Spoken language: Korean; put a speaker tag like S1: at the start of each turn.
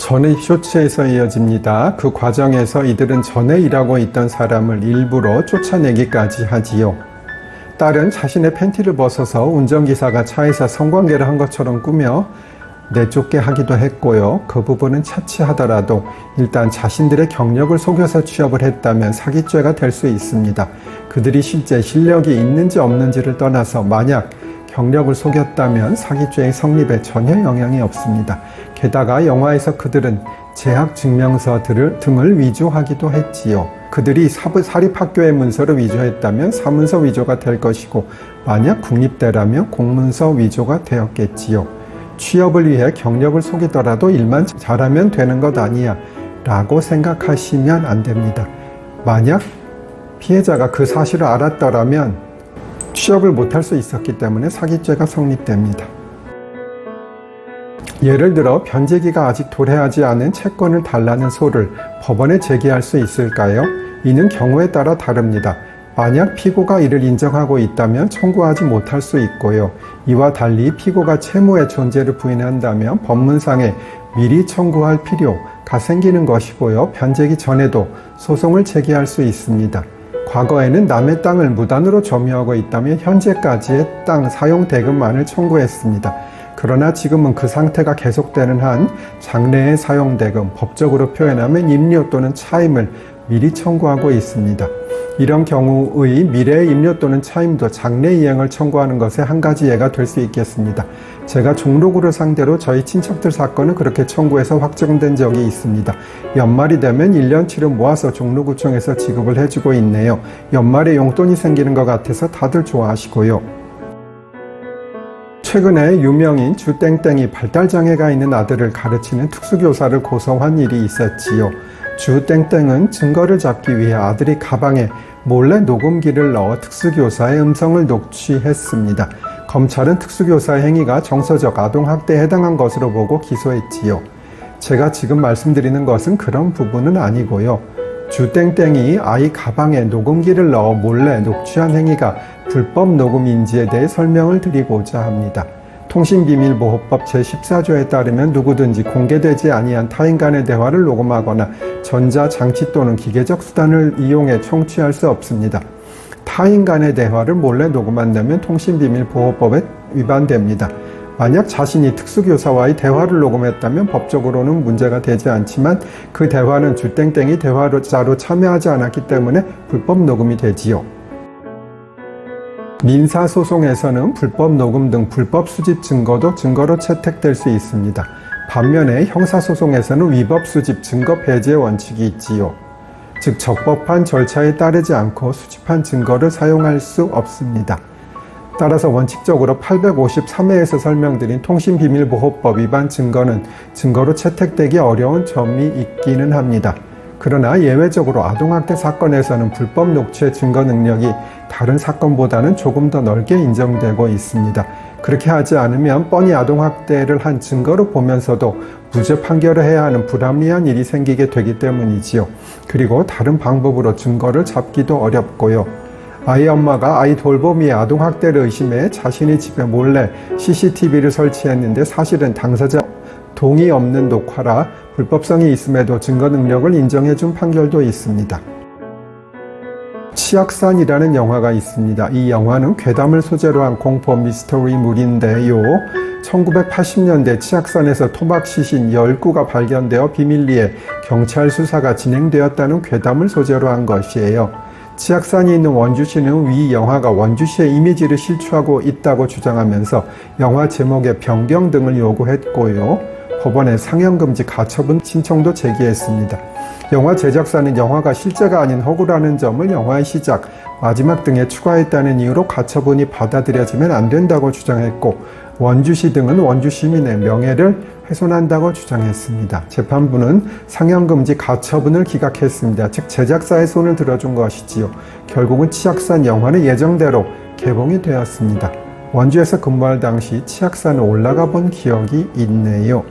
S1: 전의 쇼츠에서 이어집니다. 그 과정에서 이들은 전에 일하고 있던 사람을 일부러 쫓아내기까지 하지요. 딸은 자신의 팬티를 벗어서 운전기사가 차에서 성관계를 한 것처럼 꾸며 내쫓게 하기도 했고요. 그 부분은 차치하더라도 일단 자신들의 경력을 속여서 취업을 했다면 사기죄가 될 수 있습니다. 그들이 실제 실력이 있는지 없는지를 떠나서 만약 경력을 속였다면 사기죄의 성립에 전혀 영향이 없습니다. 게다가 영화에서 그들은 재학 증명서 등을 위조하기도 했지요. 그들이 사립학교의 문서를 위조했다면 사문서 위조가 될 것이고 만약 국립대라면 공문서 위조가 되었겠지요. 취업을 위해 경력을 속이더라도 일만 잘하면 되는 것 아니야 라고 생각하시면 안 됩니다. 만약 피해자가 그 사실을 알았더라면 취업을 못할 수 있었기 때문에 사기죄가 성립됩니다. 예를 들어 변제기가 아직 도래하지 않은 채권을 달라는 소를 법원에 제기할 수 있을까요? 이는 경우에 따라 다릅니다. 만약 피고가 이를 인정하고 있다면 청구하지 못할 수 있고요. 이와 달리 피고가 채무의 존재를 부인한다면 법문상에 미리 청구할 필요가 생기는 것이고요. 변제기 전에도 소송을 제기할 수 있습니다. 과거에는 남의 땅을 무단으로 점유하고 있다면 현재까지의 땅 사용 대금만을 청구했습니다. 그러나 지금은 그 상태가 계속되는 한 장래의 사용 대금, 법적으로 표현하면 임료 또는 차임을 미리 청구하고 있습니다. 이런 경우의 미래의 임료 또는 차임도 장래 이행을 청구하는 것의 한 가지 예가 될 수 있겠습니다. 제가 종로구를 상대로 저희 친척들 사건을 그렇게 청구해서 확정된 적이 있습니다. 연말이 되면 1년치를 모아서 종로구청에서 지급을 해주고 있네요. 연말에 용돈이 생기는 것 같아서 다들 좋아하시고요. 최근에 유명인 주땡땡이 발달장애가 있는 아들을 가르치는 특수교사를 고소한 일이 있었지요. 주땡땡은 증거를 잡기 위해 아들이 가방에 몰래 녹음기를 넣어 특수교사의 음성을 녹취했습니다. 검찰은 특수교사의 행위가 정서적 아동학대에 해당한 것으로 보고 기소했지요. 제가 지금 말씀드리는 것은 그런 부분은 아니고요. 주땡땡이 아이 가방에 녹음기를 넣어 몰래 녹취한 행위가 불법 녹음인지에 대해 설명을 드리고자 합니다. 통신비밀보호법 제14조에 따르면 누구든지 공개되지 아니한 타인 간의 대화를 녹음하거나 전자장치 또는 기계적 수단을 이용해 청취할 수 없습니다. 타인 간의 대화를 몰래 녹음한다면 통신비밀보호법에 위반됩니다. 만약 자신이 특수교사와의 대화를 녹음했다면 법적으로는 문제가 되지 않지만 그 대화는 주땡땡이 대화자로 참여하지 않았기 때문에 불법 녹음이 되지요. 민사소송에서는 불법 녹음 등 불법 수집 증거도 증거로 채택될 수 있습니다. 반면에 형사소송에서는 위법 수집 증거 배제 원칙이 있지요. 즉 적법한 절차에 따르지 않고 수집한 증거를 사용할 수 없습니다. 따라서 원칙적으로 853회에서 설명드린 통신비밀보호법 위반 증거는 증거로 채택되기 어려운 점이 있기는 합니다. 그러나 예외적으로 아동학대 사건에서는 불법 녹취의 증거 능력이 다른 사건보다는 조금 더 넓게 인정되고 있습니다. 그렇게 하지 않으면 뻔히 아동학대를 한 증거로 보면서도 무죄 판결을 해야 하는 불합리한 일이 생기게 되기 때문이지요. 그리고 다른 방법으로 증거를 잡기도 어렵고요. 아이 엄마가 아이 돌보미의 아동학대를 의심해 자신의 집에 몰래 CCTV를 설치했는데 사실은 당사자 동의 없는 녹화라 불법성이 있음에도 증거 능력을 인정해준 판결도 있습니다. 치악산이라는 영화가 있습니다. 이 영화는 괴담을 소재로 한 공포 미스터리물인데요. 1980년대 치악산에서 토막 시신 10구가 발견되어 비밀리에 경찰 수사가 진행되었다는 괴담을 소재로 한 것이에요. 치악산이 있는 원주시는 위 영화가 원주시의 이미지를 실추하고 있다고 주장하면서 영화 제목의 변경 등을 요구했고요. 법원에 상영금지 가처분 신청도 제기했습니다. 영화 제작사는 영화가 실제가 아닌 허구라는 점을 영화의 시작, 마지막 등에 추가했다는 이유로 가처분이 받아들여지면 안 된다고 주장했고 원주시 등은 원주 시민의 명예를 훼손한다고 주장했습니다. 재판부는 상영금지 가처분을 기각했습니다. 즉 제작사의 손을 들어준 것이지요. 결국은 치악산 영화는 예정대로 개봉이 되었습니다. 원주에서 근무할 당시 치악산을 올라가 본 기억이 있네요.